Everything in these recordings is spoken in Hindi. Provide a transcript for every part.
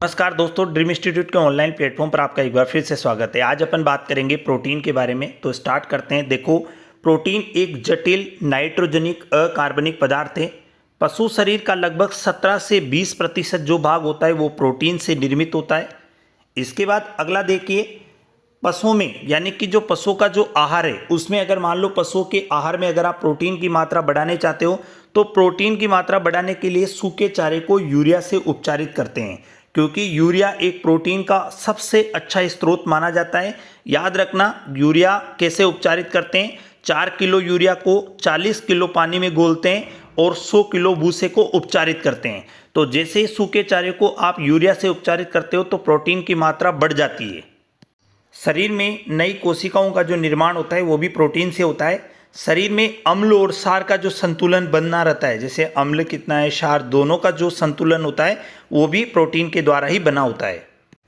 नमस्कार दोस्तों, ड्रीम इंस्टीट्यूट के ऑनलाइन प्लेटफॉर्म पर आपका एक बार फिर से स्वागत है। आज अपन बात करेंगे प्रोटीन के बारे में। तो स्टार्ट करते हैं। देखो, प्रोटीन एक जटिल नाइट्रोजनिक अकार्बनिक पदार्थ है। पशु शरीर का लगभग 17 से 20% जो भाग होता है वो प्रोटीन से निर्मित होता है। इसके बाद अगला देखिए, पशुओं में यानी कि जो पशुओं का जो आहार है उसमें अगर मान लो पशुओं के आहार में अगर आप प्रोटीन की मात्रा बढ़ाने चाहते हो तो प्रोटीन की मात्रा बढ़ाने के लिए सूखे चारे को यूरिया से उपचारित करते हैं, क्योंकि यूरिया एक प्रोटीन का सबसे अच्छा स्रोत माना जाता है। याद रखना, यूरिया कैसे उपचारित करते हैं। 4 किलो यूरिया को 40 किलो पानी में घोलते हैं और 100 किलो भूसे को उपचारित करते हैं। तो जैसे ही सूखे चारे को आप यूरिया से उपचारित करते हो तो प्रोटीन की मात्रा बढ़ जाती है। शरीर में नई कोशिकाओं का जो निर्माण होता है वो भी प्रोटीन से होता है। शरीर में अम्ल और क्षार का जो संतुलन बनना रहता है, जैसे अम्ल कितना है, क्षार दोनों का जो संतुलन होता है वो भी प्रोटीन के द्वारा ही बना होता है।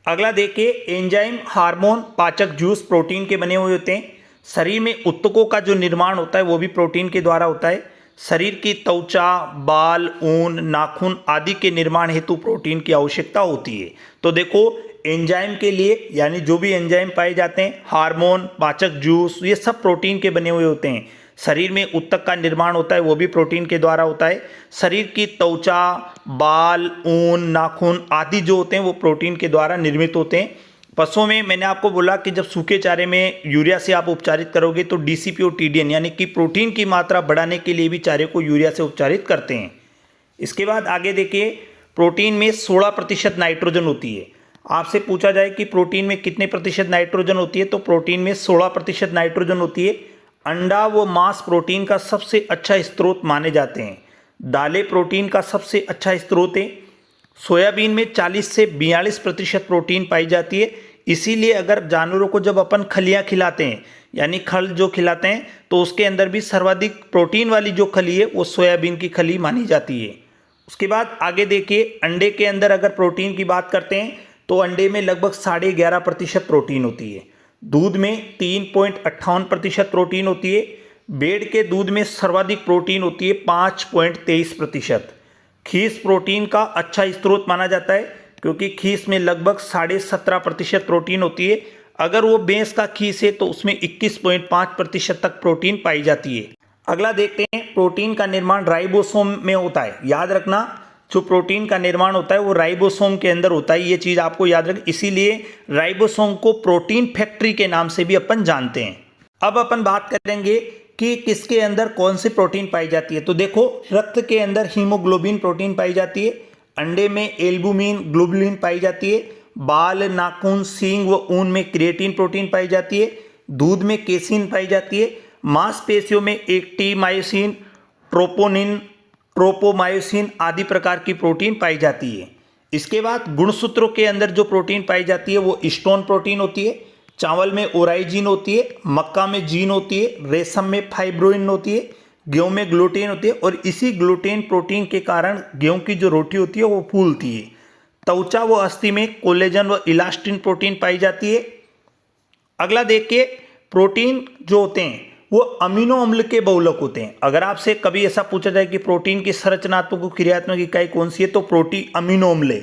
अगला देखिए, एंजाइम, हार्मोन, पाचक जूस प्रोटीन के बने हुए होते हैं। शरीर में ऊतकों का जो निर्माण होता है वो भी प्रोटीन के द्वारा होता है। शरीर की त्वचा, बाल, ऊन, नाखून आदि के निर्माण हेतु प्रोटीन की आवश्यकता होती है। तो देखो, एंजाइम के लिए यानी जो भी एंजाइम पाए जाते हैं, हार्मोन, पाचक जूस, ये सब प्रोटीन के बने हुए होते हैं। शरीर में ऊतक का निर्माण होता है वो भी प्रोटीन के द्वारा होता है। शरीर की त्वचा, बाल, ऊन, नाखून आदि जो होते हैं वो प्रोटीन के द्वारा निर्मित होते हैं। पशुओं में मैंने आपको बोला कि जब सूखे चारे में यूरिया से आप उपचारित करोगे तो डीसीपी और टीडीएन यानी कि प्रोटीन की मात्रा बढ़ाने के लिए भी चारे को यूरिया से उपचारित करते हैं। इसके बाद आगे देखिए, प्रोटीन में 16% नाइट्रोजन होती है। आपसे पूछा जाए कि प्रोटीन में कितने प्रतिशत नाइट्रोजन होती है, तो प्रोटीन में 16% नाइट्रोजन होती है। अंडा व मांस प्रोटीन का सबसे अच्छा स्रोत माने जाते हैं। दालें प्रोटीन का सबसे अच्छा स्रोत है। सोयाबीन में 40 से 42% प्रोटीन पाई जाती है। इसीलिए अगर जानवरों को जब अपन खलियाँ खिलाते हैं यानी खल जो खिलाते हैं तो उसके अंदर भी सर्वाधिक प्रोटीन वाली जो खली है वो सोयाबीन की खली मानी जाती है। उसके बाद आगे देखिए, अंडे के अंदर अगर प्रोटीन की बात करते हैं तो अंडे में लगभग 11.5% प्रोटीन होती है। दूध में 3.58% प्रोटीन होती है। भेड़ के दूध में सर्वाधिक प्रोटीन होती है 5.23%। खीस प्रोटीन का अच्छा स्रोत माना जाता है, क्योंकि खीस में लगभग 17.5% प्रोटीन होती है। अगर वो भैंस का खीस है तो उसमें 21.5% तक प्रोटीन पाई जाती है। अगला देखते हैं, प्रोटीन का निर्माण राइबोसोम में होता है। याद रखना, जो प्रोटीन का निर्माण होता है वो राइबोसोम के अंदर होता है। ये चीज़ आपको याद रख, इसीलिए राइबोसोम को प्रोटीन फैक्ट्री के नाम से भी अपन जानते हैं। अब अपन बात करेंगे कि किसके अंदर कौन सी प्रोटीन पाई जाती है। तो देखो, रक्त के अंदर हीमोग्लोबिन प्रोटीन पाई जाती है। अंडे में एल्बुमिन, ग्लोबुलिन पाई जाती है। बाल, नाखून, सींग व ऊन में क्रिएटिन प्रोटीन पाई जाती है। दूध में केसिन पाई जाती है। मांसपेशियों में एक्टिमायोसिन, ट्रोपोनिन, ट्रोपोमायोसिन आदि प्रकार की प्रोटीन पाई जाती है। इसके बाद गुणसूत्रों के अंदर जो प्रोटीन पाई जाती है वो स्टोन प्रोटीन होती है। चावल में ओराइजिन होती है, मक्का में जीन होती है, रेशम में फाइब्रोइन होती है, गेहूं में ग्लूटेन होती है और इसी ग्लूटेन प्रोटीन के कारण गेहूं की जो रोटी होती है वो फूलती है। त्वचा व अस्थि में कोलेजन व इलास्टिन प्रोटीन पाई जाती है। अगला देखिए, प्रोटीन जो होते हैं वो अमीनो अम्ल के बहुलक होते हैं। अगर आपसे कभी ऐसा पूछा जाए कि प्रोटीन की संरचनात्मक और क्रियात्मक इकाई कौन सी है, तो प्रोटीन अमीनो अम्ल है।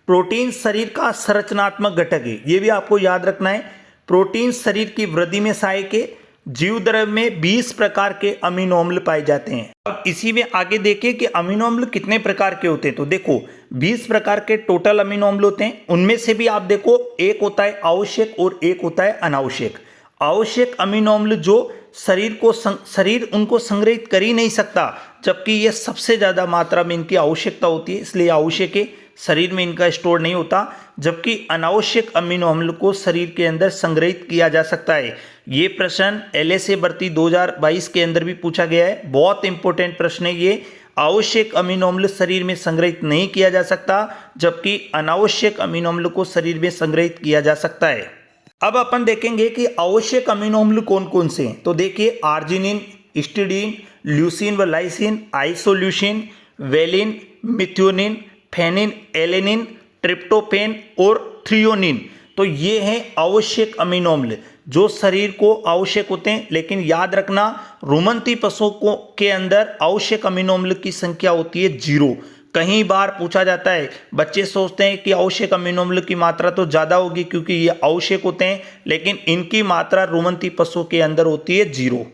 प्रोटीन शरीर का संरचनात्मक घटक है, ये भी आपको याद रखना है। प्रोटीन शरीर की वृद्धि में सहायक है। जीव द्रव्य में 20 प्रकार के अमीनो अम्ल पाए जाते हैं। अब इसी में आगे देखिए कि अमीनो अम्ल कितने प्रकार के होते हैं। तो देखो, 20 प्रकार के टोटल अमीनो अम्ल होते हैं। उनमें से भी आप देखो, एक होता है आवश्यक और एक होता है अनावश्यक। आवश्यक अमीनो अम्ल जो शरीर उनको संग्रहित कर ही नहीं सकता, जबकि ये सबसे ज़्यादा मात्रा में इनकी आवश्यकता होती है, इसलिए आवश्यक है, शरीर में इनका स्टोर नहीं होता। जबकि अनावश्यक अमीनो अम्ल को शरीर के अंदर संग्रहित किया जा सकता है। ये प्रश्न एलएसए भर्ती 2022 के अंदर भी पूछा गया है। बहुत इंपॉर्टेंट प्रश्न है ये। आवश्यक अमीनो अम्ल शरीर में संग्रहित नहीं किया जा सकता, जबकि अनावश्यक अमीनो अम्ल को शरीर में संग्रहित किया जा सकता है। अब अपन देखेंगे कि आवश्यक अमीनो अम्ल कौन कौन से हैं। तो देखिए, आर्जिनिन, हिस्टिडीन, ल्यूसीन व लाइसिन, आइसोल्यूसिन, वेलिन, मिथ्योनिन, फेनिन, एलेनिन, ट्रिप्टोफेन और थ्रियोनिन। तो ये हैं आवश्यक अमीनो अम्ल जो शरीर को आवश्यक होते हैं। लेकिन याद रखना, रुमंती पशुओं के अंदर आवश्यक अमीनो अम्ल की संख्या होती है 0। कई बार पूछा जाता है, बच्चे सोचते हैं कि आवश्यक अमीनो अम्ल की मात्रा तो ज़्यादा होगी क्योंकि ये आवश्यक होते हैं, लेकिन इनकी मात्रा रोमन्ती पशुओं के अंदर होती है 0।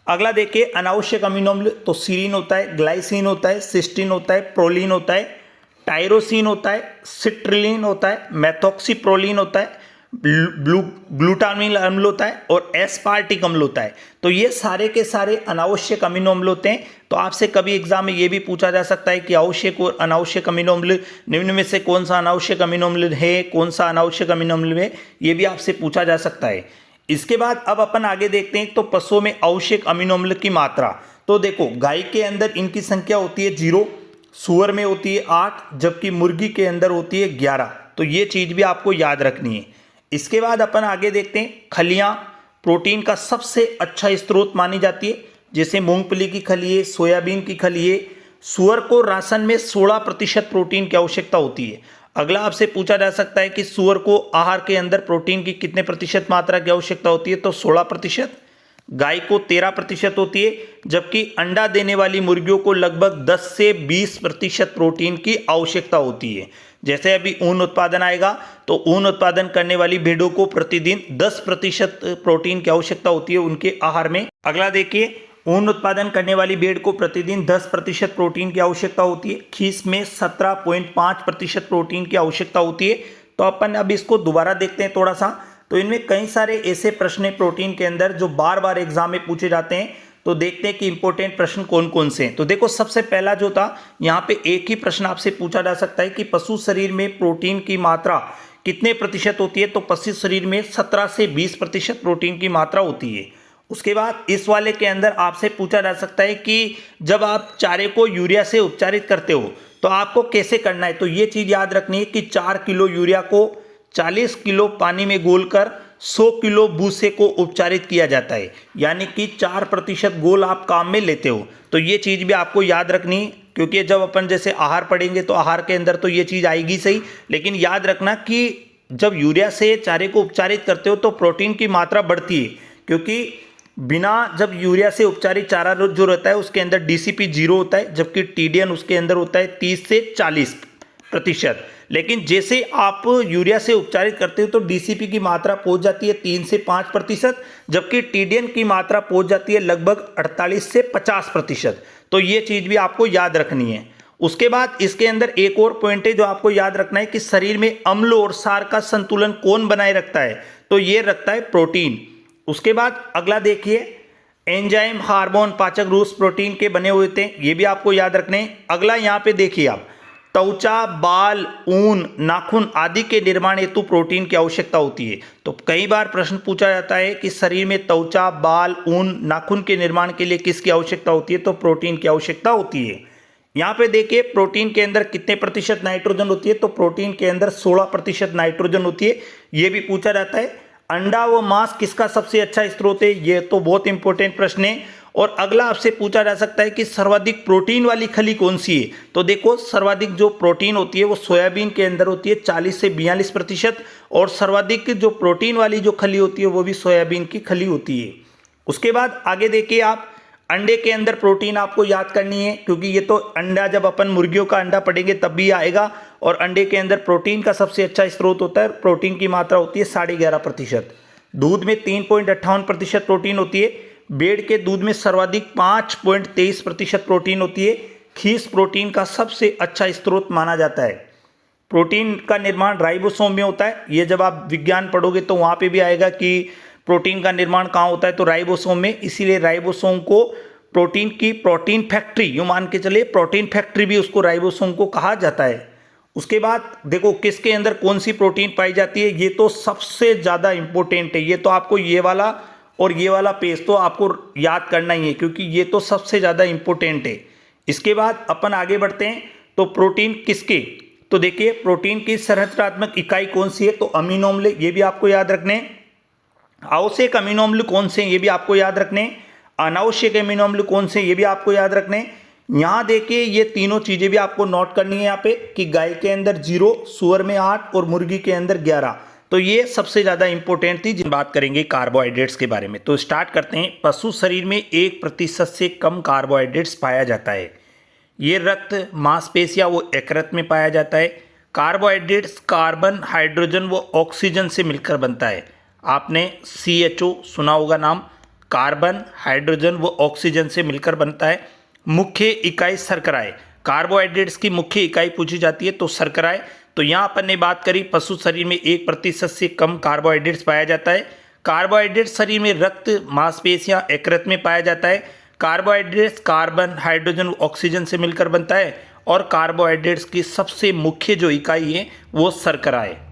अगला देखिए अनावश्यक अमीनो अम्ल, तो सीरीन होता है, ग्लाइसिन होता है, सिस्टीन होता है, प्रोलीन होता है, टायरोसिन होता है, सिट्रिलिन होता है, मेथॉक्सीप्रोलिन होता है, ग्लूटामिल अम्ल होता है और एस्पार्टिक अम्ल होता है। तो ये सारे के सारे अनावश्यक अमीनो अम्ल होते हैं। तो आपसे कभी एग्जाम में ये भी पूछा जा सकता है कि आवश्यक और अनावश्यक अमीनो अम्ल निम्न में से कौन सा अनावश्यक अमीनो अम्ल है, कौन सा अनावश्यक अमीनो अम्ल है, ये भी आपसे पूछा जा सकता है। इसके बाद अब अपन आगे देखते हैं तो पशुओं में आवश्यक अमीनो अम्ल की मात्रा। तो देखो गाय के अंदर इनकी संख्या होती है 0, सूअर में होती है 8, जबकि मुर्गी के अंदर होती है 11। तो ये चीज़ भी आपको याद रखनी है। इसके बाद अपन आगे देखते हैं खलियां प्रोटीन का सबसे अच्छा स्रोत मानी जाती है, जैसे मूंगफली की खली, सोयाबीन की खली। सूअर को राशन में 16% प्रोटीन की आवश्यकता होती है। अगला आपसे पूछा जा सकता है कि सूअर को आहार के अंदर प्रोटीन की कितने प्रतिशत मात्रा की आवश्यकता होती है, तो 16%। गाय को 13% होती है, जबकि अंडा देने वाली मुर्गियों को लगभग 10 से 20% प्रोटीन की आवश्यकता होती है। जैसे अभी ऊन उत्पादन आएगा तो ऊन उत्पादन करने वाली भेड़ों को प्रतिदिन 10% प्रोटीन की आवश्यकता होती है उनके आहार में। अगला देखिए ऊन उत्पादन करने वाली भेड़ को प्रतिदिन 10% प्रोटीन की आवश्यकता होती है। खीस में 17.5% प्रोटीन की आवश्यकता होती है। तो अपन अब इसको दोबारा देखते हैं थोड़ा सा। तो इनमें कई सारे ऐसे प्रश्न हैं प्रोटीन के अंदर जो बार बार एग्जाम में पूछे जाते हैं। तो देखते हैं कि इंपॉर्टेंट प्रश्न कौन कौन से हैं। तो देखो सबसे पहला जो था यहाँ पे एक ही प्रश्न आपसे पूछा जा सकता है कि पशु शरीर में प्रोटीन की मात्रा कितने प्रतिशत होती है, तो पशु शरीर में 17 से 20% प्रोटीन की मात्रा होती है। उसके बाद इस वाले के अंदर आपसे पूछा जा सकता है कि जब आप चारे को यूरिया से उपचारित करते हो तो आपको कैसे करना है। तो ये चीज़ याद रखनी है कि 4 किलो यूरिया को 40 किलो पानी में घोलकर 100 किलो भूसे को उपचारित किया जाता है, यानी कि 4% घोल आप काम में लेते हो। तो ये चीज़ भी आपको याद रखनी है, क्योंकि जब अपन जैसे आहार पढ़ेंगे तो आहार के अंदर तो ये चीज़ आएगी सही, लेकिन याद रखना कि जब यूरिया से चारे को उपचारित करते हो तो प्रोटीन की मात्रा बढ़ती है, क्योंकि बिना जब यूरिया से उपचारित चारा जो रहता है उसके अंदर DCP 0 होता है, जबकि TDN उसके अंदर होता है 30 से 40%। लेकिन जैसे आप यूरिया से उपचारित करते हो तो DCP की मात्रा पहुंच जाती है 3 से 5%, जबकि TDN की मात्रा पहुंच जाती है लगभग 48 से 50%। तो ये चीज़ भी आपको याद रखनी है। उसके बाद इसके अंदर एक और पॉइंट है जो आपको याद रखना है कि शरीर में अम्ल और सार का संतुलन कौन बनाए रखता है, तो ये रखता है प्रोटीन। उसके बाद अगला देखिए एंजाइम, हार्मोन, पाचक रूस प्रोटीन के बने हुए थे, ये भी आपको याद रखने हैं। अगला यहाँ पे देखिए आप त्वचा, बाल, ऊन, नाखून आदि के निर्माण हेतु प्रोटीन की आवश्यकता होती है। तो कई बार प्रश्न पूछा जाता है कि शरीर में त्वचा, बाल, ऊन, नाखून के निर्माण के लिए किसकी आवश्यकता होती है, तो प्रोटीन की आवश्यकता होती है। यहाँ पे देखिए प्रोटीन के अंदर कितने प्रतिशत नाइट्रोजन होती है, तो प्रोटीन के अंदर 16% नाइट्रोजन होती है, ये भी पूछा जाता है। अंडा व मांस किसका सबसे अच्छा स्रोत है, ये तो बहुत इंपॉर्टेंट प्रश्न है। और अगला आपसे पूछा जा सकता है कि सर्वाधिक प्रोटीन वाली खली कौन सी है, तो देखो सर्वाधिक जो प्रोटीन होती है वो सोयाबीन के अंदर होती है 40 से 42%, और सर्वाधिक जो प्रोटीन वाली जो खली होती है वो भी सोयाबीन की खली होती है। उसके बाद आगे देखिए आप अंडे के अंदर प्रोटीन आपको याद करनी है, क्योंकि ये तो अंडा जब अपन मुर्गियों का अंडा पढ़ेंगे तब भी आएगा। और अंडे के अंदर प्रोटीन का सबसे अच्छा स्रोत होता है, प्रोटीन की मात्रा होती है 11.5%। दूध में 3.58% प्रोटीन होती है। भेड़ के दूध में सर्वाधिक 5.23% प्रोटीन होती है। खीस प्रोटीन का सबसे अच्छा स्रोत माना जाता है। प्रोटीन का निर्माण राइबोसोम में होता है, ये जब आप विज्ञान पढ़ोगे तो वहाँ पे भी आएगा कि प्रोटीन का निर्माण कहाँ होता है, तो राइबोसोम में। इसीलिए राइबोसोम को प्रोटीन की प्रोटीन फैक्ट्री, यूँ मान के चलिए प्रोटीन फैक्ट्री भी उसको राइबोसोम को कहा जाता है। उसके बाद देखो किसके अंदर कौन सी प्रोटीन पाई जाती है, ये तो सबसे ज़्यादा इंपॉर्टेंट है। ये तो आपको ये वाला और ये वाला पेज तो आपको याद करना ही है, क्योंकि ये तो सबसे ज़्यादा इंपॉर्टेंट है। इसके बाद अपन आगे बढ़ते हैं तो प्रोटीन किसके, तो देखिए प्रोटीन की संरचनात्मक इकाई कौन सी है, तो अमीनो अम्ल, ये भी आपको याद रखने। आवश्यक अमीनो अम्ल कौन से हैं, ये भी आपको याद रखने। अनावश्यक अमीनो अम्ल कौन से, ये भी आपको याद रखने। यहाँ देखिए ये तीनों चीज़ें भी आपको नोट करनी है यहाँ पे कि गाय के अंदर 0, सूअर में 8 और मुर्गी के अंदर 11। तो ये सबसे ज़्यादा इंपॉर्टेंट थी। जिन बात करेंगे कार्बोहाइड्रेट्स के बारे में, तो स्टार्ट करते हैं। पशु शरीर में 1% से कम कार्बोहाइड्रेट्स पाया जाता है। ये रक्त मांसपेशियां वो यकृत में पाया जाता है। कार्बोहाइड्रेट्स कार्बन, हाइड्रोजन व ऑक्सीजन से मिलकर बनता है। आपने CHO सुना होगा नाम, कार्बन, हाइड्रोजन व ऑक्सीजन से मिलकर बनता है। मुख्य इकाई शर्कराएं, कार्बोहाइड्रेट्स की मुख्य इकाई पूछी जाती है तो शर्कराएं। तो यहाँ अपन ने बात करी पशु शरीर में 1% से कम कार्बोहाइड्रेट्स पाया जाता है। कार्बोहाइड्रेट्स शरीर में रक्त, मांसपेशियां, यकृत में पाया जाता है। कार्बोहाइड्रेट्स कार्बन, हाइड्रोजन, ऑक्सीजन से मिलकर बनता है और कार्बोहाइड्रेट्स की सबसे मुख्य जो इकाई है वो शर्करा है।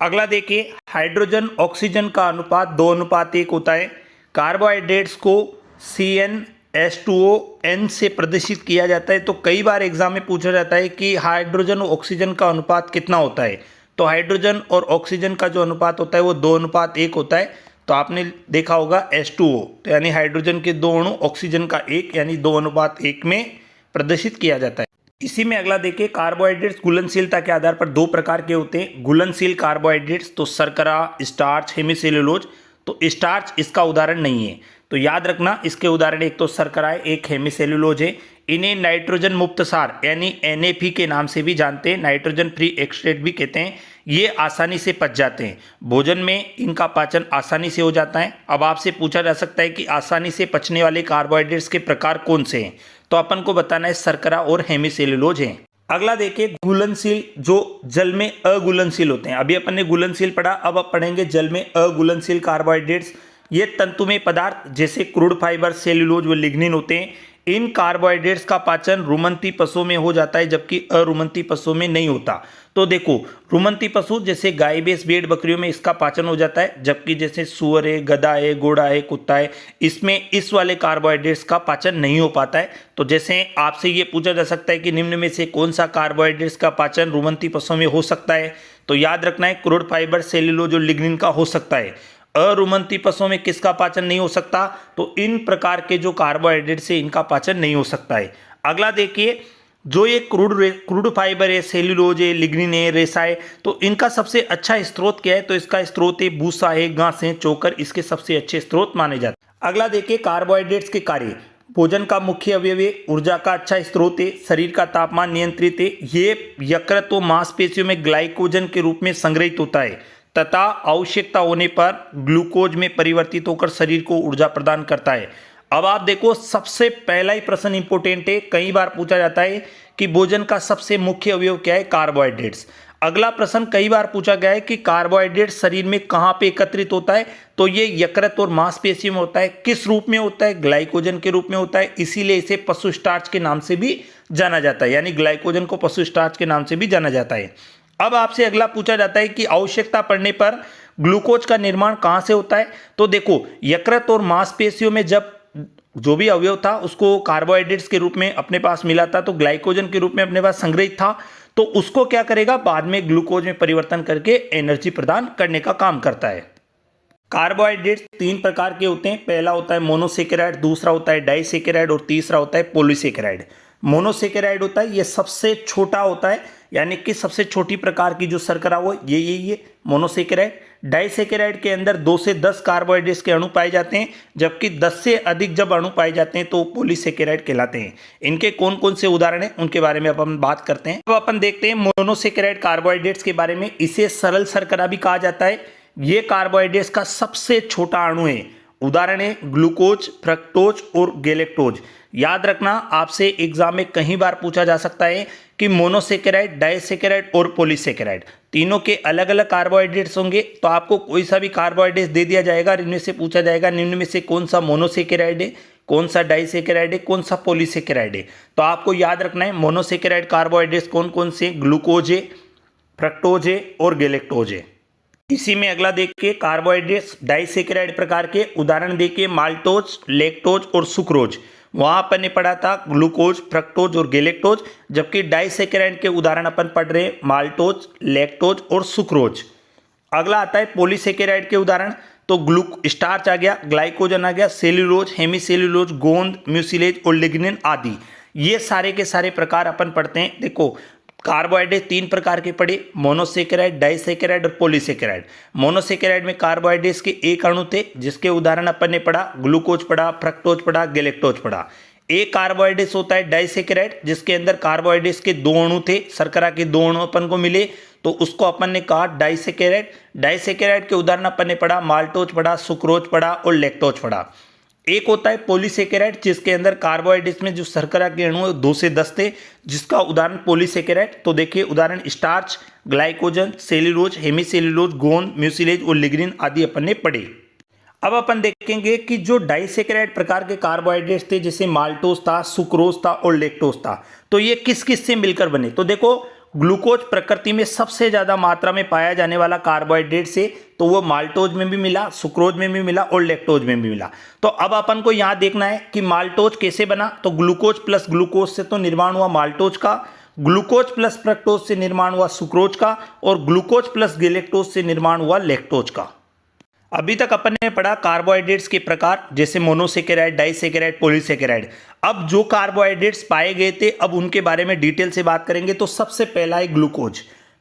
अगला देखिए, हाइड्रोजन ऑक्सीजन का अनुपात 2:1 होता है। कार्बोहाइड्रेट्स को CnH2O से प्रदर्शित किया जाता है। तो कई बार एग्जाम में पूछा जाता है कि हाइड्रोजन और ऑक्सीजन का अनुपात कितना होता है। तो हाइड्रोजन और ऑक्सीजन का जो अनुपात होता है वो 2:1 होता है। तो आपने देखा होगा H2O, तो यानी हाइड्रोजन के 2 अणु, ऑक्सीजन का 1, यानी 2:1 में प्रदर्शित किया जाता है। इसी में अगला देखिए, कार्बोहाइड्रेट्स घुलनशीलता के आधार पर 2 प्रकार के होते हैं। घुलनशील कार्बोहाइड्रेट्स तो शर्करा, स्टार्च, हेमिसेल्यूलोज। तो स्टार्च इसका उदाहरण नहीं है, तो याद रखना इसके उदाहरण एक तो शर्करा है, एक हेमिसेल्यूलोज है। इन्हें नाइट्रोजन मुक्त सार यानी NAP के नाम से भी जानते हैं, नाइट्रोजन फ्री एक्सट्रैक्ट भी कहते हैं। ये आसानी से पच जाते हैं, भोजन में इनका पाचन आसानी से हो जाता है। अब आपसे पूछा जा सकता है कि आसानी से पचने वाले कार्बोहाइड्रेट्स के प्रकार कौन से हैं, तो अपन को बताना है शर्करा और हेमिसेल्यूलोज हैं। अगला देखिए, घुलनशील जो जल में अघुलनशील होते हैं। अभी अपन ने घुलनशील पढ़ा, अब आप पढ़ेंगे जल में अघुलनशील कार्बोहाइड्रेट्स। ये तंतुमय पदार्थ जैसे क्रूड फाइबर, सेल्यूलोज व लिग्निन होते हैं। इन कार्बोहाइड्रेट्स का पाचन रुमंती पशुओं में हो जाता है, जबकि अरुमंती पशुओं में नहीं होता। तो देखो, रुमंती पशु जैसे गाय, भैंस, भेड़, बकरियों में इसका पाचन हो जाता है, जबकि जैसे सुअर है, गधा है, घोड़ा है, कुत्ता है, इसमें इस वाले कार्बोहाइड्रेट्स का पाचन नहीं हो पाता है। तो जैसे आपसे ये पूछा जा सकता है कि निम्न में से कौन सा कार्बोहाइड्रेट्स का पाचन रुमंती पशुओं में हो सकता है, तो याद रखना है क्रूड फाइबर, सेल्यूलोज और लिग्निन का हो सकता है। अरुमंती पशुओं में किसका पाचन नहीं हो सकता, तो इन प्रकार के जो कार्बोहाइड्रेट से इनका पाचन नहीं हो सकता है। अगला देखिए, जो ये क्रूड फाइबर है, सेल्यूलोज है, लिग्निन है, रेसा है, तो इनका सबसे अच्छा स्रोत क्या है, तो इसका स्रोत है भूसा है, घास है, चोकर, इसके सबसे अच्छे स्रोत माने जाते हैं। अगला देखिए, कार्बोहाइड्रेट्स के कार्य। भोजन का मुख्य अवयव है, ऊर्जा का अच्छा स्रोत है, शरीर का तापमान नियंत्रित है, ये यकृत व मांसपेशियों में ग्लाइकोजन के रूप में संग्रहित होता है तथा आवश्यकता होने पर ग्लूकोज में परिवर्तित होकर शरीर को ऊर्जा प्रदान करता है। अब आप देखो, सबसे पहला ही प्रश्न इंपोर्टेंट है, कई बार पूछा जाता है कि भोजन का सबसे मुख्य अवयव क्या है, कार्बोहाइड्रेट्स। अगला प्रश्न कई बार पूछा गया है कि कार्बोहाइड्रेट शरीर में कहाँ पे एकत्रित होता है, तो ये यकृत और मांसपेशियों में होता है। किस रूप में होता है, ग्लाइकोजन के रूप में होता है, इसीलिए इसे पशु स्टार्च के नाम से भी जाना जाता है, यानी ग्लाइकोजन को पशु स्टार्च के नाम से भी जाना जाता है। अब आपसे अगला पूछा जाता है कि आवश्यकता पड़ने पर ग्लूकोज का निर्माण कहाँ से होता है, तो देखो, यकृत और मांसपेशियों में जब जो भी अवयव था उसको कार्बोहाइड्रेट्स के रूप में अपने पास मिला था, तो ग्लाइकोजन के रूप में अपने पास संग्रहित था, तो उसको क्या करेगा, बाद में ग्लूकोज में परिवर्तन करके एनर्जी प्रदान करने का काम करता है। कार्बोहाइड्रेट्स 3 प्रकार के होते हैं। पहला होता है मोनोसेकेराइड, दूसरा होता है डाइसेकेराइड और तीसरा होता है पॉलीसेकेराइड। मोनोसेकेराइड होता है, ये सबसे छोटा होता है, यानी कि सबसे छोटी प्रकार की जो शर्करा हो ये मोनोसेकेराइड। डाइसेकेराइड के अंदर 2 से 10 कार्बोहाइड्रेट्स के अणु पाए जाते हैं, जबकि 10 से अधिक जब अणु पाए जाते हैं तो पॉलीसेकेराइड कहलाते हैं। इनके कौन कौन से उदाहरण हैं उनके बारे में अब हम बात करते हैं। अब अपन देखते हैं मोनोसेकेराइड कार्बोहाइड्रेट्स के बारे में। इसे सरल शर्करा भी कहा जाता है। ये कार्बोहाइड्रेट्स का सबसे छोटा अणु है। उदाहरण है ग्लूकोज, फ्रक्टोज और गैलेक्टोज। याद रखना, आपसे एग्जाम में कई बार पूछा जा सकता है कि मोनोसेकेराइड, डाइसेकेराइड और पॉलीसेकेराइड तीनों के अलग अलग कार्बोहाइड्रेट्स होंगे, तो आपको कोई सा भी कार्बोहाइड्रेट दे दिया जाएगा और इनमें से पूछा जाएगा निम्न में से कौन सा मोनोसेकेराइड है, कौन सा डाइसेकेराइड है, कौन सा पॉलीसेकेराइड है। तो आपको याद रखना है मोनोसेकेराइड कार्बोहाइड्रेट्स कौन कौन से, ग्लूकोज है, फ्रक्टोज है और गैलेक्टोज है। इसी में अगला देखिए, कार्बोहाइड्रेट्स डाइसेकेराइड प्रकार के उदाहरण देखिए, माल्टोज, लैक्टोज और सुक्रोज। वहां अपन ने पढ़ा था ग्लूकोज, फ्रक्टोज और गैलेक्टोज, जबकि डाइसेकेराइड के उदाहरण अपन पढ़ रहे हैं माल्टोज, लैक्टोज और सुक्रोज। अगला आता है पॉलीसेकेराइड के उदाहरण, तो स्टार्च आ गया, ग्लाइकोजन आ गया, सेल्यूलोज, हेमिसेल्यूलोज, गोंद, म्यूसिलेज और लिग्निन आदि। ये सारे के सारे प्रकार अपन पढ़ते हैं। देखो, कार्बोहाइड्रेट 3 प्रकार के पड़े, मोनोसेकेराइड, डाइसेकेराइड और पॉलीसेकेराइड। मोनोसेकेराइड में कार्बोहाइड्रेट्स के एक अणु थे, जिसके उदाहरण अपन ने पढ़ा, ग्लूकोज पढ़ा, फ्रक्टोज पढ़ा, गैलेक्टोज पढ़ा। एक कार्बोहाइड्रेट होता है डाइसेकेराइड, जिसके अंदर कार्बोहाइड्रेट्स के दो अणु थे, शर्करा के दो अणु अपन को मिले, तो उसको अपन ने कहा डाइसेकेराइड। डाइसेकेराइड के उदाहरण अपन ने पढ़ा, माल्टोज पढ़ा, सुक्रोज पढ़ा और लैक्टोज पढ़ा। एक होता है पॉलीसेकेराइड, जिसके अंदर कार्बोहाइड्रेट्स में जो शर्करा के अणु है 2 से 10 थे, जिसका उदाहरण पॉलीसेकेराइड। तो देखिए उदाहरण स्टार्च, ग्लाइकोजन, सेल्यूलोज, हेमीसेल्यूलोज, गोंद, म्यूसिलेज और लिग्निन आदि अपन ने पढ़े। अब अपन देखेंगे कि जो डाइसेकेराइड प्रकार के कार्बोहाइड्रेट्स थे, जैसे माल्टोज था, सुक्रोज था और लैक्टोज था, तो ये किस किस से मिलकर बने। तो देखो ग्लूकोज प्रकृति में सबसे ज्यादा मात्रा में पाया जाने वाला कार्बोहाइड्रेट से, तो वो माल्टोज में भी मिला, सुक्रोज में भी मिला और लैक्टोज में भी मिला। तो अब अपन को यहां देखना है कि माल्टोज कैसे बना। तो ग्लूकोज प्लस ग्लूकोज से तो निर्माण हुआ माल्टोज का, ग्लूकोज प्लस फ्रक्टोज से निर्माण हुआ सुक्रोज का, और ग्लूकोज प्लस गैलेक्टोज से निर्माण हुआ लैक्टोज का। अभी तक अपन ने पढ़ा कार्बोहाइड्रेट्स के प्रकार, जैसे मोनोसेकेराइड, डाइसेकेराइड, पॉलीसेकेराइड। अब जो कार्बोहाइड्रेट्स पाए गए थे, अब उनके बारे में डिटेल से बात करेंगे। तो सबसे पहला है ग्लूकोज।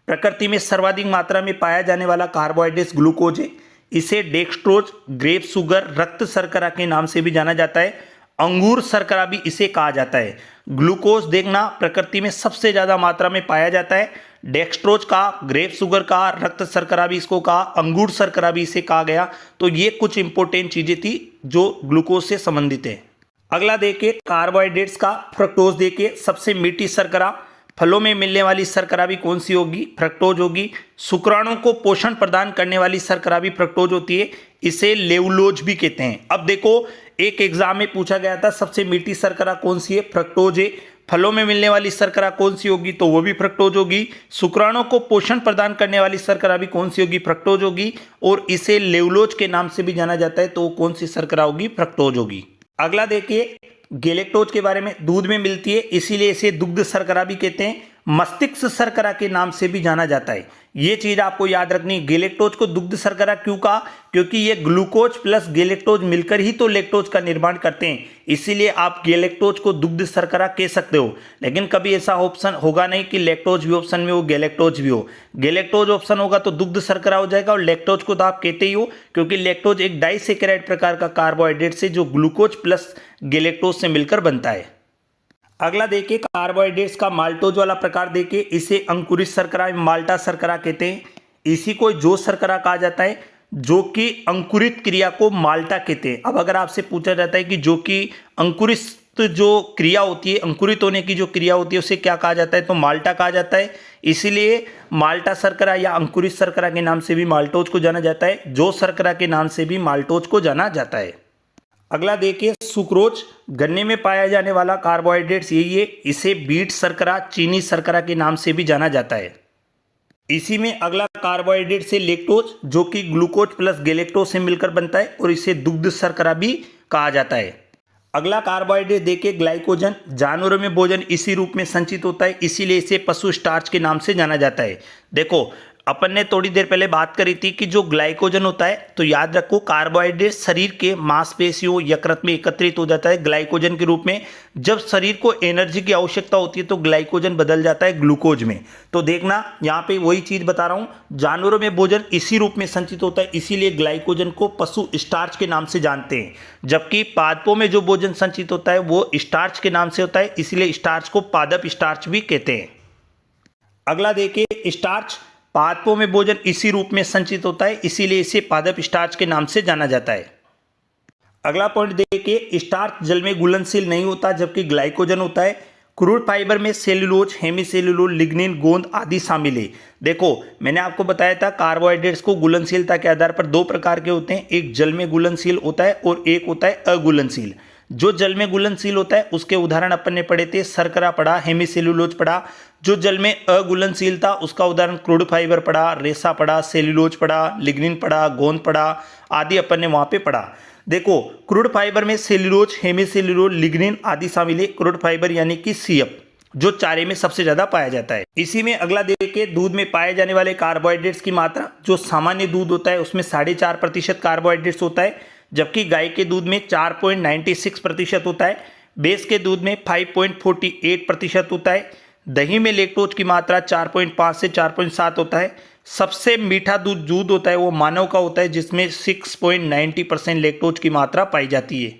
प्रकृति में सर्वाधिक मात्रा में पाया जाने वाला कार्बोहाइड्रेट्स ग्लूकोज है। इसे डेक्सट्रोज, ग्रेप शुगर, रक्त शर्करा के नाम से भी जाना जाता है, अंगूर शर्करा भी इसे कहा जाता है। ग्लूकोज देखना प्रकृति में सबसे ज्यादा मात्रा में पाया जाता है। डेक्सट्रोज का, ग्रेप शुगर का, रक्त शर्करा भी इसको कहा, अंगूर शर्करा भी इसे कहा गया। तो ये कुछ इंपॉर्टेंट चीजें थी जो ग्लूकोज से संबंधित है। अगला देखिए कार्बोहाइड्रेट्स का फ्रक्टोज। देखिए सबसे मीठी शर्करा, फलों में मिलने वाली शर्करा भी कौन सी होगी, फ्रक्टोज होगी। शुक्राणु को पोषण प्रदान करने वाली शर्करा भी फ्रक्टोज होती है, इसे लेवुलोज भी कहते हैं। अब देखो एक एग्जाम में पूछा गया था सबसे मीठी शर्करा कौन सी है, फ्रक्टोज है। फलों में मिलने वाली शर्करा कौन सी होगी, तो वो भी फ्रक्टोज होगी। शुक्राणु को पोषण प्रदान करने वाली शर्करा भी कौन सी होगी, फ्रक्टोज होगी। और इसे लेवुलोज के नाम से भी जाना जाता है, तो वो कौन सी शर्करा होगी, फ्रक्टोज होगी। अगला देखिए गैलेक्टोज के बारे में, दूध में मिलती है इसीलिए इसे दुग्ध शर्करा भी कहते हैं, मस्तिष्क शर्करा के नाम से भी जाना जाता है। ये चीज आपको याद रखनी। गैलेक्टोज को दुग्ध शर्करा क्यों कहा, क्योंकि ये ग्लूकोज प्लस गैलेक्टोज मिलकर ही तो लैक्टोज का निर्माण करते हैं, इसीलिए आप गैलेक्टोज को दुग्ध शर्करा कह सकते हो। लेकिन कभी ऐसा ऑप्शन होगा नहीं कि लैक्टोज भी ऑप्शन में हो, गैलेक्टोज भी हो। गैलेक्टोज ऑप्शन होगा तो दुग्ध शर्करा हो जाएगा, और लैक्टोज को तो आप कहते ही हो, क्योंकि लैक्टोज एक डाइसेकेराइड प्रकार का कार्बोहाइड्रेट से जो ग्लूकोज प्लस गैलेक्टोज से मिलकर बनता है। अगला देखिए कार्बोहाइड्रेट्स का माल्टोज वाला प्रकार। देखिए इसे अंकुरित शर्करा, माल्टा शर्करा कहते हैं। इसी को जो शर्करा कहा जाता है जो कि अंकुरित क्रिया को माल्टा कहते हैं। अब अगर आपसे पूछा जाता है कि जो कि अंकुरित जो क्रिया होती है, अंकुरित होने की जो क्रिया होती है, उसे क्या कहा जाता है, तो माल्टा कहा जाता है। इसीलिए माल्टा शर्करा या अंकुरित शर्करा के नाम से भी माल्टोज को जाना जाता है, जो शर्करा के नाम से भी माल्टोज को जाना जाता है। अगला देखिए सुक्रोज, गन्ने में पाया जाने वाला कार्बोहाइड्रेट्स यही है, इसे बीट शर्करा, चीनी शर्करा के नाम से भी जाना जाता है। इसी में अगला कार्बोहाइड्रेट से लैक्टोज, जो कि ग्लूकोज प्लस गैलेक्टोज से मिलकर बनता है, और इसे दुग्ध शर्करा भी कहा जाता है। अगला कार्बोहाइड्रेट देखिए ग्लाइकोजन, जानवरों में भोजन इसी रूप में संचित होता है, इसीलिए इसे पशु स्टार्च के नाम से जाना जाता है। देखो अपन ने थोड़ी देर पहले बात करी थी कि जो ग्लाइकोजन होता है, तो याद रखो कार्बोहाइड्रेट शरीर के मांसपेशियों यकृत में एकत्रित हो जाता है ग्लाइकोजन के रूप में। जब शरीर को एनर्जी की आवश्यकता होती है तो ग्लाइकोजन बदल जाता है ग्लूकोज में। तो देखना यहाँ पे वही चीज बता रहा हूँ, जानवरों में भोजन इसी रूप में संचित होता है, इसीलिए ग्लाइकोजन को पशु स्टार्च के नाम से जानते हैं। जबकि पादपों में जो भोजन संचित होता है वो स्टार्च के नाम से होता है, इसीलिए स्टार्च को पादप स्टार्च भी कहते हैं। अगला देखिए स्टार्च, पादपों में भोजन इसी रूप में संचित होता है, इसीलिए इसे पादप स्टार्च के नाम से जाना जाता है। अगला पॉइंट देखिए स्टार्च जल में घुलनशील नहीं होता, जबकि ग्लाइकोजन होता है। क्रूड फाइबर में सेल्यूलोज, हेमीसेल्यूलोज, लिग्निन, गोंद आदि शामिल है। देखो मैंने आपको बताया था कार्बोहाइड्रेट्स को घुलनशीलता के आधार पर दो प्रकार के होते हैं, एक जल में घुलनशील होता है और एक होता है अघुलनशील। जो जल में घुलनशील होता है उसके उदाहरण अपन ने पढ़े थे, शर्करा पढ़ा, हेमीसेल्यूलोज पढ़ा। जो जल में अघुलनशील था उसका उदाहरण क्रूड फाइबर पढ़ा, रेशा पढ़ा, सेल्यूलोज पढ़ा, लिग्निन पढ़ा, गोंद पढ़ा आदि अपन ने वहां पे पढ़ा। देखो क्रूड फाइबर में सेल्यूलोज, हेमीसेल्यूलोज, लिग्निन आदि शामिल है। क्रूड फाइबर यानी कि सीएफ, जो चारे में सबसे ज्यादा पाया जाता है। इसी में अगला देखिए दूध में पाए जाने वाले कार्बोहाइड्रेट्स की मात्रा। जो सामान्य दूध होता है उसमें 4.5% कार्बोहाइड्रेट्स होता है, जबकि गाय के दूध में 4.96% होता है। भैंस के दूध में 5.48% होता है। दही में लैक्टोज की मात्रा 4.5 से 4.7 होता है। सबसे मीठा दूध होता है वो मानव का होता है, जिसमें 6.90% लैक्टोज की मात्रा पाई जाती है।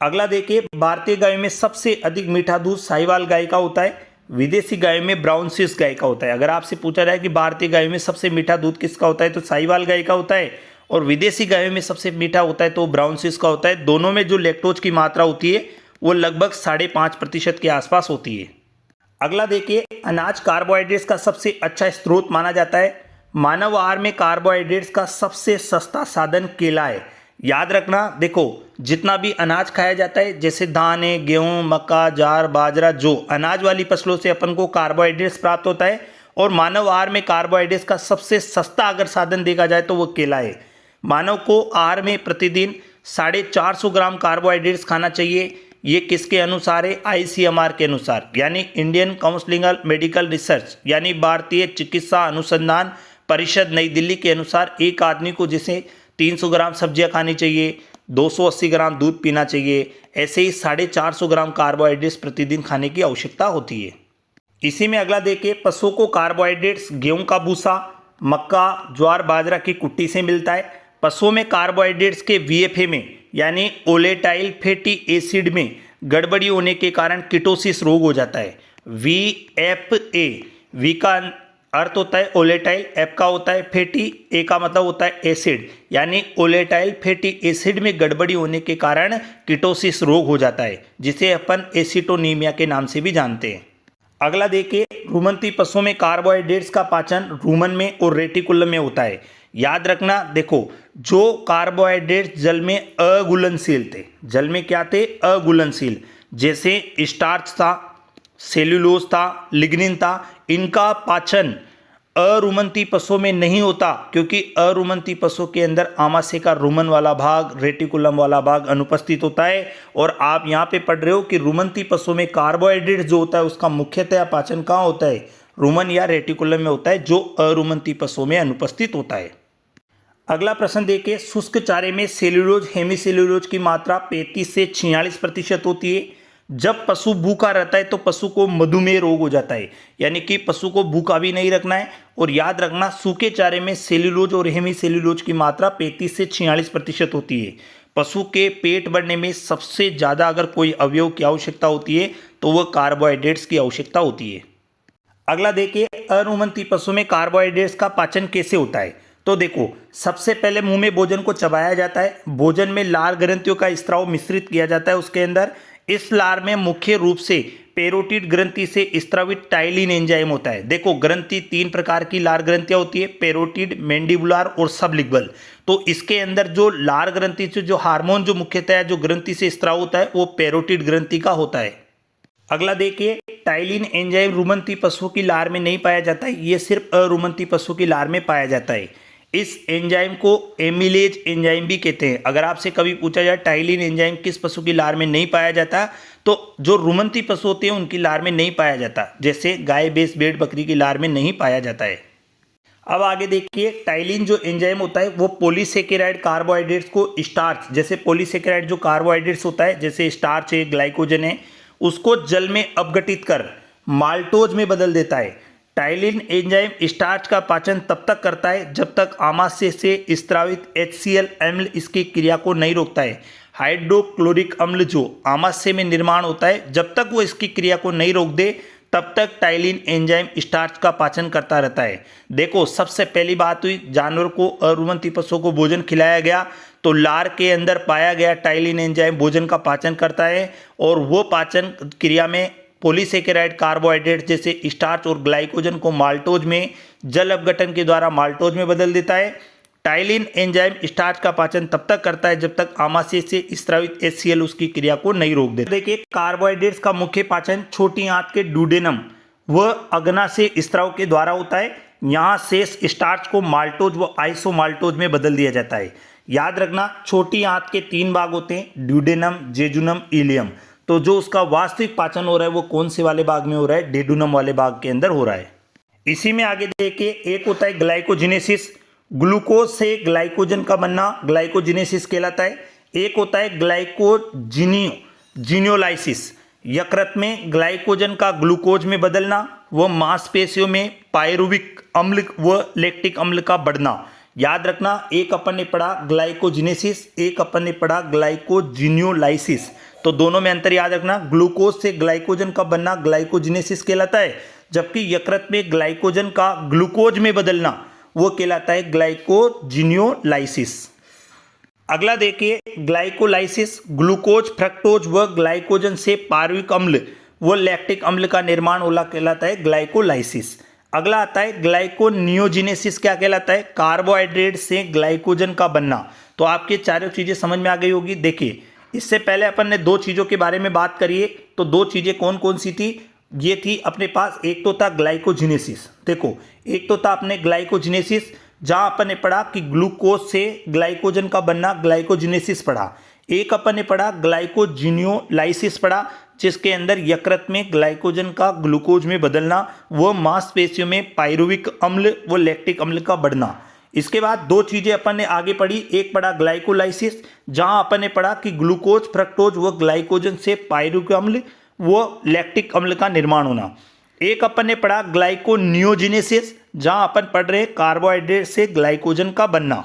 अगला देखिए, भारतीय गायों में सबसे अधिक मीठा दूध साहिवाल गाय का होता है, विदेशी गायों में ब्राउन स्विस गाय का होता है। अगर आपसे पूछा जाए कि भारतीय गायों में सबसे मीठा दूध किसका होता है तो साहिवाल गाय का होता है, और विदेशी गायों में सबसे मीठा होता है तो ब्राउन स्विस का होता है। दोनों में जो लैक्टोज की मात्रा होती है वो लगभग 5.5% के आसपास होती है। अगला देखिए, अनाज कार्बोहाइड्रेट्स का सबसे अच्छा स्रोत माना जाता है। मानव आहार में कार्बोहाइड्रेट्स का सबसे सस्ता साधन केला है। याद रखना, देखो जितना भी अनाज खाया जाता है जैसे धान है, गेहूं, मक्का, ज्वार, बाजरा, जो अनाज वाली फसलों से अपन को कार्बोहाइड्रेट्स प्राप्त होता है, और मानव आहार में कार्बोहाइड्रेट्स का सबसे सस्ता अगर साधन देखा जाए तो वो केला है। मानव को आहार में प्रतिदिन 450 ग्राम कार्बोहाइड्रेट्स खाना चाहिए। ये किसके अनुसार है? ICMR के अनुसार, यानी इंडियन काउंसिल मेडिकल रिसर्च, यानी भारतीय चिकित्सा अनुसंधान परिषद नई दिल्ली के अनुसार एक आदमी को जैसे 300 ग्राम सब्जियां खानी चाहिए, 280 ग्राम दूध पीना चाहिए, ऐसे ही 450 ग्राम कार्बोहाइड्रेट्स प्रतिदिन खाने की आवश्यकता होती है। इसी में अगला देखिए, पशुओं को कार्बोहाइड्रेट्स गेहूं का भूसा, मक्का, ज्वार, बाजरा की कुट्टी से मिलता है। पशुओं में कार्बोहाइड्रेट्स के VFA में यानी ओलेटाइल फैटी एसिड में गड़बड़ी होने के कारण कीटोसिस रोग हो जाता है। VFA, वी का अर्थ होता है ओलेटाइल, एफ का होता है फैटी, ए का मतलब होता है एसिड, यानी ओलेटाइल फैटी एसिड में गड़बड़ी होने के कारण कीटोसिस रोग हो जाता है, जिसे अपन एसिटोनीमिया के नाम से भी जानते हैं। अगला देखिए, रुमंती पशुओं में कार्बोहाइड्रेट्स का पाचन रूमन में और रेटिकुलम में होता है। याद रखना, देखो जो कार्बोहाइड्रेट्स जल में अघुलनशील थे, जल में क्या थे? अघुलनशील, जैसे स्टार्च था, सेल्यूलोज था, लिग्निन था, इनका पाचन अरुमंती पशुओं में नहीं होता, क्योंकि अरुमंती पशुओं के अंदर आमाशय का रुमन वाला भाग, रेटिकुलम वाला भाग अनुपस्थित होता है। और आप यहाँ पे पढ़ रहे हो कि रुमंती पशुओं में कार्बोहाइड्रेट जो होता है उसका मुख्यतः पाचन कहाँ होता है? रुमन या रेटिकुलम में होता है, जो अरुमंती पशुओं में अनुपस्थित होता है। अगला प्रश्न देखिए, शुष्क चारे में सेल्यूलोज, हेमीसेल्यूलोज की मात्रा 35 से 46% होती है। जब पशु भूखा रहता है तो पशु को मधुमेह रोग हो जाता है, यानी कि पशु को भूखा भी नहीं रखना है। और याद रखना, सूखे चारे में सेल्यूलोज और हेमीसेल्यूलोज की मात्रा 35 से 46% होती है। पशु के पेट भरने में सबसे ज़्यादा अगर कोई अवयव की आवश्यकता होती है तो वह कार्बोहाइड्रेट्स की आवश्यकता होती है। अगला देखिए, अरुमंती पशु में कार्बोहाइड्रेट्स का पाचन कैसे होता है? तो देखो, सबसे पहले मुंह में भोजन को चबाया जाता है। भोजन में लार ग्रंथियों का स्त्राव मिश्रित किया जाता है उसके अंदर। इस लार में मुख्य रूप से पेरोटिड ग्रंथि से स्त्रावित टाइलिन एंजाइम होता है। देखो, ग्रंथि 3 प्रकार की लार ग्रंथियां होती है, पेरोटिड, मैंडिबुलर और सबलिंगुअल। तो इसके अंदर जो लार ग्रंथि से जो हार्मोन जो मुख्यतः जो ग्रंथि से स्त्राव होता है वो पेरोटिड ग्रंथि का होता है। अगला देखिए, टाइलिन एंजाइम रुमंती पशुओं की लार में नहीं पाया जाता है, ये सिर्फ अरुमंती पशु की लार में पाया जाता है। इस एंजाइम को एमिलेज एंजाइम भी कहते हैं। अगर आपसे कभी पूछा जाए टाइलिन एंजाइम किस पशु की लार में नहीं पाया जाता, तो जो रुमंती पशु होते हैं उनकी लार में नहीं पाया जाता, जैसे गाय, भैंस, भेड़, बकरी की लार में नहीं पाया जाता है। अब आगे देखिए, टाइलिन जो एंजाइम होता है वो पॉलीसेकेराइड कार्बोहाइड्रेट्स को स्टार्च, जैसे पॉलीसेकेराइड जो कार्बोहाइड्रेट्स होता है जैसे स्टार्च है, ग्लाइकोजन है, उसको जल में अपघटित कर माल्टोज में बदल देता है। टाइलिन एंजाइम स्टार्च का पाचन तब तक करता है जब तक आमाशय से स्त्रावित HCl अम्ल इसकी क्रिया को नहीं रोकता है। हाइड्रोक्लोरिक अम्ल जो आमाशय में निर्माण होता है, जब तक वो इसकी क्रिया को नहीं रोक दे तब तक टाइलिन एंजाइम स्टार्च का पाचन करता रहता है। देखो, सबसे पहली बात हुई, जानवर को अरुमंती पशुओं को भोजन खिलाया गया तो लार के अंदर पाया गया टाइलिन एंजाइम भोजन का पाचन करता है, और वो पाचन क्रिया में पॉलीसेकेराइड कार्बोहाइड्रेट जैसे स्टार्च और ग्लाइकोजन को माल्टोज में जल अपघटन के द्वारा माल्टोज में बदल देता है। टाइलिन एंजाइम स्टार्च का पाचन तब तक करता है जब तक आमाशय से स्त्रावित HCl उसकी क्रिया को नहीं रोक देता। देखिए, कार्बोहाइड्रेट्स का मुख्य पाचन छोटी आंत के डुडेनम व अग्नाशय स्त्राव के द्वारा होता है। यहाँ शेष स्टार्च को माल्टोज व आइसोमाल्टोज में बदल दिया जाता है। याद रखना, छोटी आंत के 3 भाग होते हैं, ड्यूडेनम, जेजुनम, इलियम। तो जो उसका वास्तविक पाचन हो रहा है वो कौन से वाले भाग में हो रहा है? डेडुनम वाले भाग के अंदर हो रहा है। इसी में आगे देखिए, एक होता है ग्लाइकोजिनेसिस, ग्लूकोज से ग्लाइकोजन का बनना ग्लाइकोजिनेसिस कहलाता है। एक होता है ग्लाइकोजिनियोलाइसिस, यकृत में ग्लाइकोजन का ग्लूकोज में बदलना व मांसपेशियों में पायरुविक अम्ल व लैक्टिक अम्ल का बढ़ना। याद रखना, एक अपन ने पढ़ा ग्लाइकोजिनेसिस, एक अपन ने पढ़ा ग्लाइकोजिनियोलाइसिस। तो दोनों में अंतर याद रखना, ग्लूकोज से ग्लाइकोजन का बनना ग्लाइकोजिनेसिस कहलाता है, जबकि यकृत में ग्लाइकोजन का ग्लूकोज में बदलना वो कहलाता है ग्लाइकोजिनियोलाइसिस। अगला देखिए ग्लाइकोलाइसिस, ग्लूकोज फ्रक्टोज व ग्लाइकोजन से पार्विक अम्ल व लैक्टिक अम्ल का निर्माण वाला कहलाता है ग्लाइकोलाइसिस। अगला आता है ग्लाइकोनियोजिनेसिस, क्या कहलाता है, कार्बोहाइड्रेट से ग्लाइकोजन का बनना। तो आपके चारों चीजें समझ में आ गई होगी। देखिए इससे पहले अपन ने दो चीजों के बारे में बात करी है, तो दो चीजें कौन कौन सी थी, ये थी अपने पास, एक तो था ग्लाइकोजिनेसिस। देखो एक तो था अपने ग्लाइकोजिनेसिस जहां अपन ने पढ़ा कि ग्लूकोज से ग्लाइकोजन का बनना ग्लाइकोजिनेसिस पढ़ा। एक अपन ने पढ़ा ग्लाइकोजिनियोलाइसिस पढ़ा, जिसके अंदर यकृत में ग्लाइकोजन का ग्लूकोज में बदलना व मांसपेशियों में पायरुविक अम्ल व लैक्टिक अम्ल का बढ़ना। इसके बाद दो चीजें अपन ने आगे पढ़ी, एक पढ़ा ग्लाइकोलाइसिस जहां अपन ने पढ़ा कि ग्लूकोज फ्रक्टोज व ग्लाइकोजन से पायरुविक अम्ल व लैक्टिक अम्ल का निर्माण होना। एक अपन ने पढ़ा ग्लाइकोनियोजिनेसिस जहां अपन पढ़ रहे कार्बोहाइड्रेट से ग्लाइकोजन का बनना।